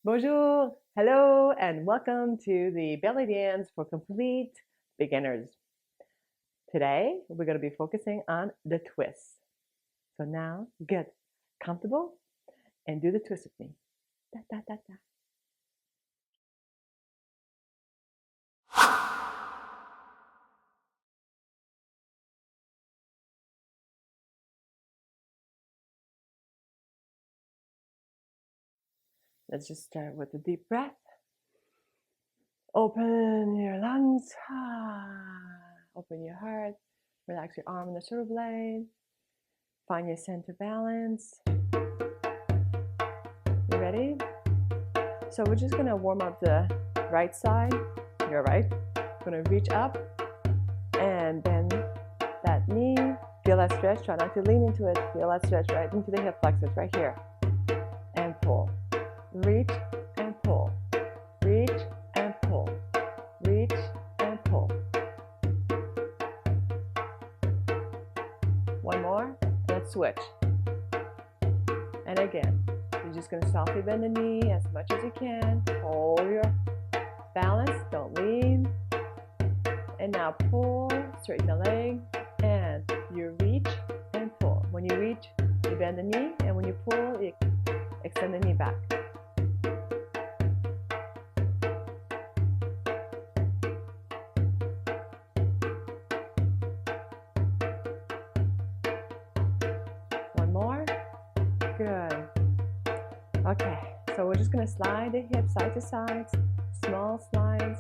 Bonjour, hello, and welcome to the belly dance for complete beginners. Today, we're going to be focusing on the twist. So now, get comfortable and do the twist with me. Da, da, da, da. Let's just start with a deep breath. Open your lungs. Open your heart. Relax your arm and the shoulder blade. Find your center balance. You ready? So we're just going to warm up the right side. Your right. We're going to reach up and bend that knee. Feel that stretch. Try not to lean into it. Feel that stretch right into the hip flexors right here. And pull. Reach and pull. Reach and pull. Reach and pull. One more. Let's switch. And again, you're just going to softly bend the knee as much as you can. Hold your balance. Don't lean. And now pull. Straighten the leg. And you reach and pull. When you reach, you bend the knee. And when you pull, you extend the knee back. One more. Good. Okay, so we're just going to slide the hips side to side. Small slides.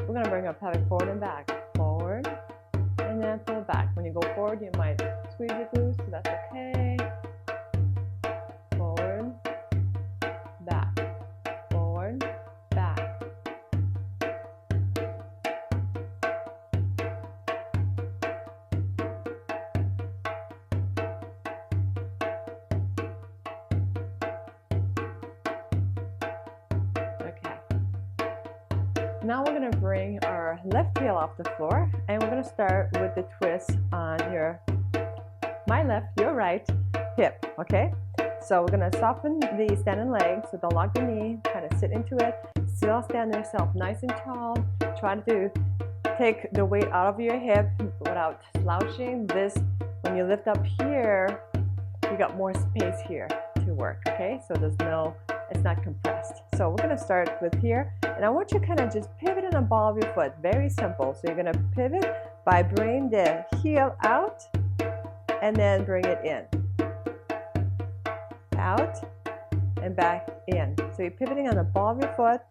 We're going to bring our pelvic forward and back. Forward, and then pull back. When you go forward, you might squeeze your glutes, so that's okay. Forward, back. Forward, back. Okay. Now we're going to bring our left heel off the floor, and we're going to start with the twist on my left, your right hip, okay? So we're going to soften the standing leg, so don't lock the knee, kind of sit into it. Still stand yourself nice and tall. Try to take the weight out of your hip without slouching. When you lift up here, you got more space here to work, okay? So it's not compressed. So we're going to start with here, and I want you to kind of just pivot in the ball of your foot. Very simple. So you're going to pivot by bringing the heel out and then bring it in. Out and back in. So you're pivoting on the ball of your foot,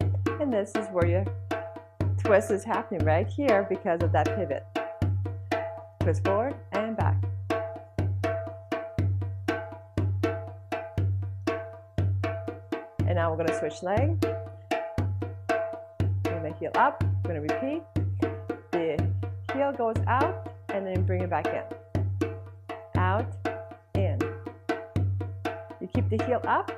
and this is where your twist is happening right here because of that pivot. Twist forward and back. And now we're going to switch leg. Bring the heel up. We're going to repeat. The heel goes out and then bring it back in. Out, in. You keep the heel up.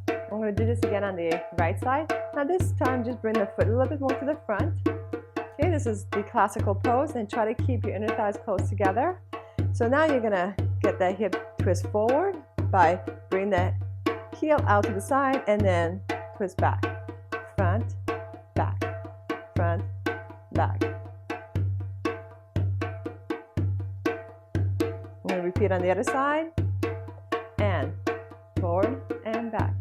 I'm going to do this again on the right side. Now this time just bring the foot a little bit more to the front. Okay, this is the classical pose, and try to keep your inner thighs close together. So now you're going to get that hip twist forward by bringing the heel out to the side and then twist back. Front, back, front, back. I'm going to repeat on the other side, and forward and back.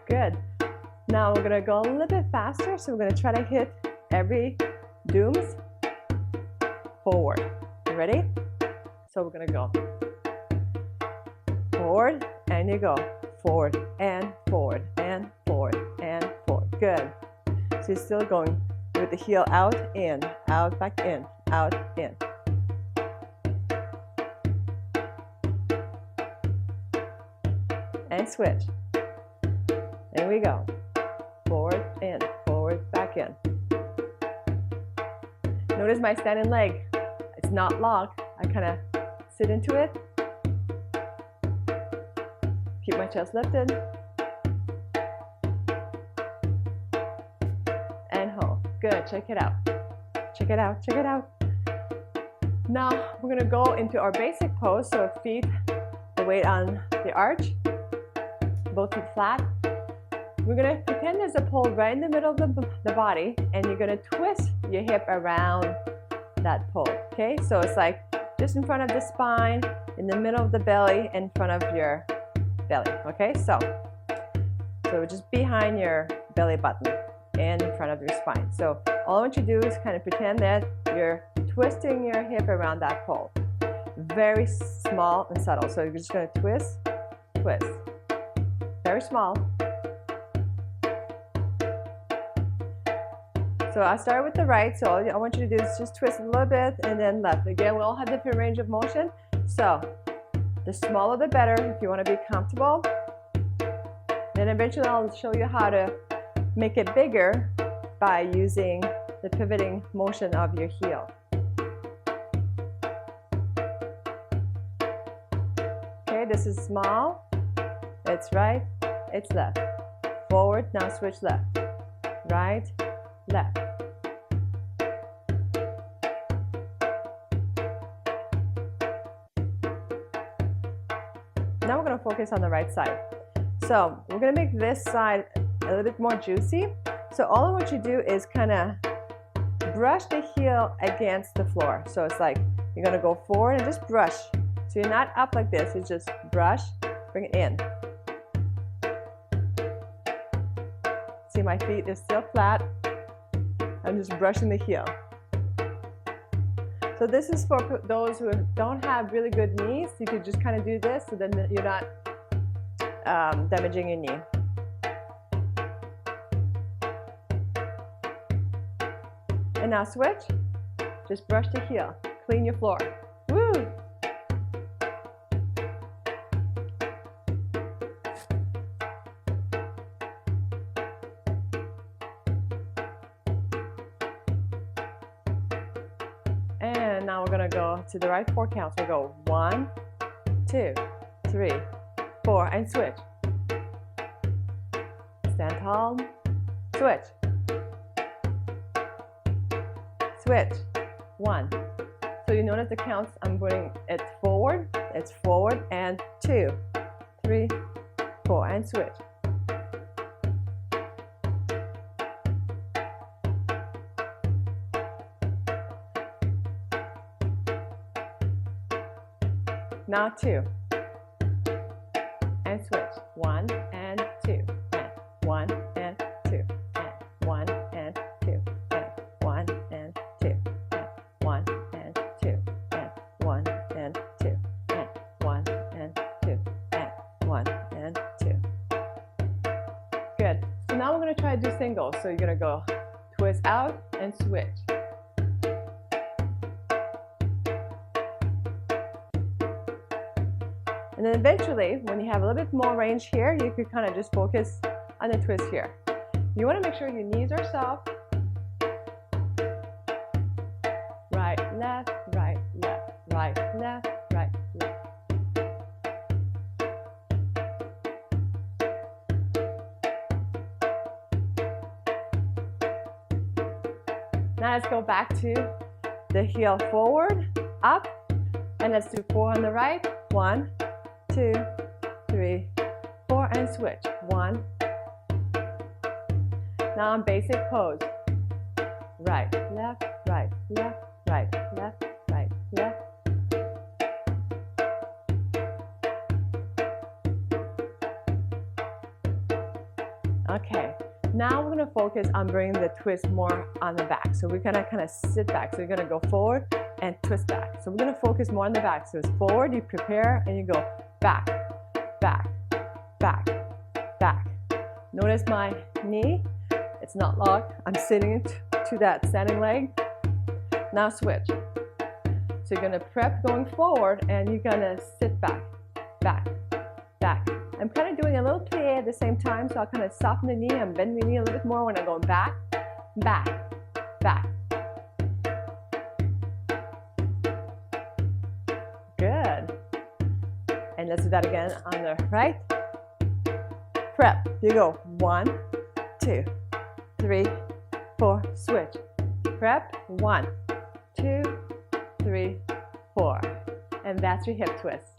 Good. Now we're going to go a little bit faster, so we're going to try to hit every dooms forward. You ready? So we're going to go forward, and you go forward and forward and forward and forward. Good. So you're still going with the heel out, in, out, back in, out, in. and switch. There we go. Forward, in, forward, back in. Notice my standing leg. It's not locked. I kind of sit into it. Keep my chest lifted. And hold. Good. Check it out. Check it out. Check it out. Now we're going to go into our basic pose. So feet, the weight on the arch. Both feet flat. We're going to pretend there's a pole right in the middle of the body, and you're going to twist your hip around that pole. Okay, so it's like just in front of the spine, in the middle of the belly, in front of your belly. Okay, so just behind your belly button and in front of your spine. So all I want you to do is kind of pretend that you're twisting your hip around that pole. Very small and subtle. So you're just going to twist, twist. Very small. So I'll start with the right, so all I want you to do is just twist a little bit and then left. Again, we all have different range of motion, so the smaller the better if you want to be comfortable. Then eventually I'll show you how to make it bigger by using the pivoting motion of your heel. Okay, this is small, it's right, it's left. Forward, now switch left. Right, left. Now we're going to focus on the right side. So we're going to make this side a little bit more juicy. So all I want you to do is kind of brush the heel against the floor. So it's like you're going to go forward and just brush. So you're not up like this, you just brush, bring it in. See, my feet is still flat. I'm just brushing the heel. So this is for those who don't have really good knees. You could just kind of do this so then you're not damaging your knee. And now switch. Just brush the heel. Clean your floor. Woo! And now we're going to go to the right 4 counts. We'll go 1, 2, 3, 4, and switch. Stand tall. Switch. Switch. 1. So you notice the counts, I'm putting it forward. It's forward and 2, 3, 4, and switch. Now 2, and switch. 1 and 2, and 1 and 2, and 1 and 2, and 1 and 2, and 1 and 2, and 1 and 2, and 1 and 2, and 1 and 2. Good. So now we're going to try to do singles. So you're going to go twist out and switch. And then eventually, when you have a little bit more range here, you could kind of just focus on the twist here. You want to make sure your knees are soft. Right, left, right, left, right, left, right, left. Now let's go back to the heel forward, up, and let's do 4 on the right. 1, 2, 3, 4, and switch. 1. Now in basic pose. Right, left, right, left, right, left, right, left. Okay, now we're going to focus on bringing the twist more on the back. So we're going to kind of sit back. So you're going to go forward and twist back. So we're going to focus more on the back. So it's forward, you prepare, and you go back, back, back, back. Notice my knee, it's not locked. I'm sitting to that standing leg. Now switch. So you're going to prep going forward, and you're going to sit back, back, back, I'm kind of doing a little plie at the same time, so I'll kind of soften the knee and bend the knee a little bit more when I'm going back, back, back. Good. And let's do that again on the right. Prep. You go 1, 2, 3, 4. Switch. Prep. 1, 2, 3, 4. And that's your hip twist.